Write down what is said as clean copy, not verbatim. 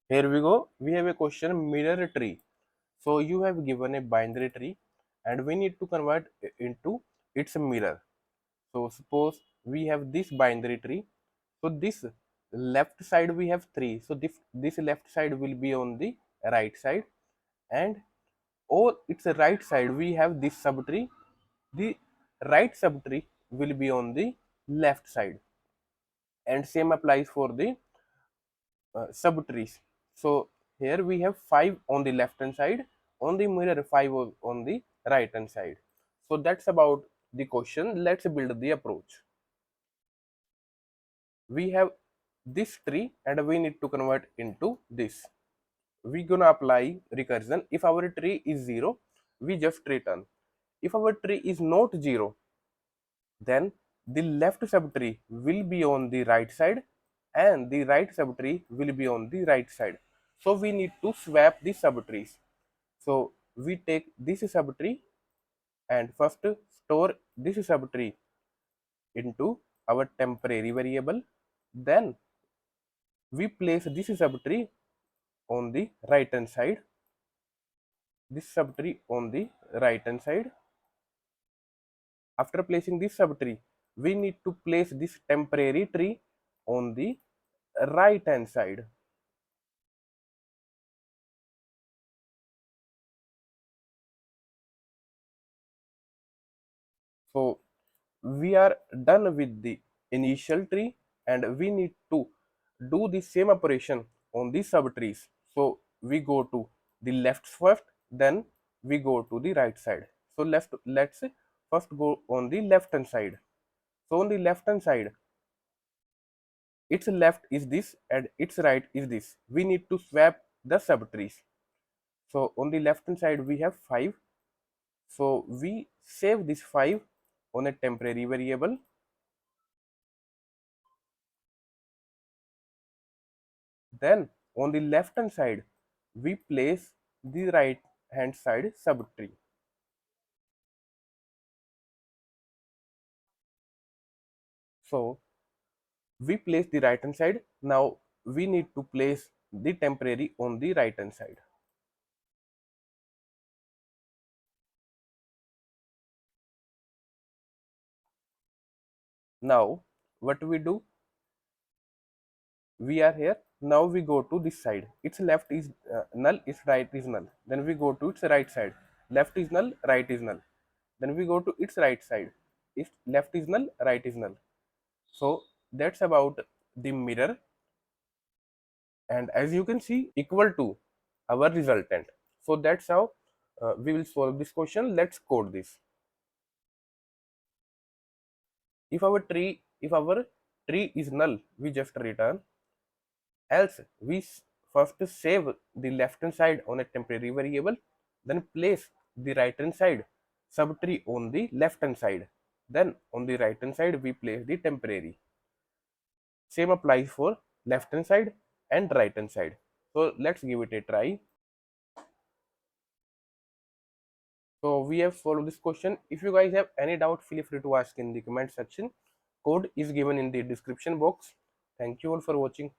Here we go. We have a question, mirror tree. So you have given a binary tree and we need to convert into its mirror. So suppose we have this binary tree. So this left side we have 3. So this left side will be on the right side, and or its right side we have this subtree. The right subtree will be on the left side, and same applies for the subtrees. So here we have 5 on the left hand side, on the mirror 5 on the right hand side. So that's about the question. Let's build the approach. We have this tree and we need to convert into this. We gonna apply recursion. If our tree is 0, we just return. If our tree is not 0, then the left subtree will be on the right side and the right subtree will be on the right side. So we need to swap the subtrees. So we take this subtree and first store this subtree into our temporary variable. Then we place this subtree on the right hand side, this subtree on the right hand side. After placing this subtree, we need to place this temporary tree on the right hand side. So we are done with the initial tree and we need to do the same operation on the subtrees. So we go to the left first, then we go to the right side. So let's first go on the left hand side. So on the left hand side, its left is this and its right is this. We need to swap the subtrees. So on the left hand side we have 5. So we save this 5 on a temporary variable. Then on the left hand side we place the right hand side subtree. So we place the right hand side. Now we need to place the temporary on the right hand side. Now what we do, we are here. Now we go to this side. Its left is null, its right is null. Then we go to its right side. Left is null, right is null. Then we go to its right side. Its left is null, right is null. So that's about the mirror, and as you can see, equal to our resultant. So that's how we will solve this question. Let's code this. If our tree is null, we just return. Else we first save the left hand side on a temporary variable, then place the right hand side subtree on the left hand side, then on the right hand side we place the temporary. Same applies for left hand side and right hand side. So let's give it a try. So we have solved this question. If you guys have any doubt, feel free to ask in the comment section. Code is given in the description box. Thank you all for watching.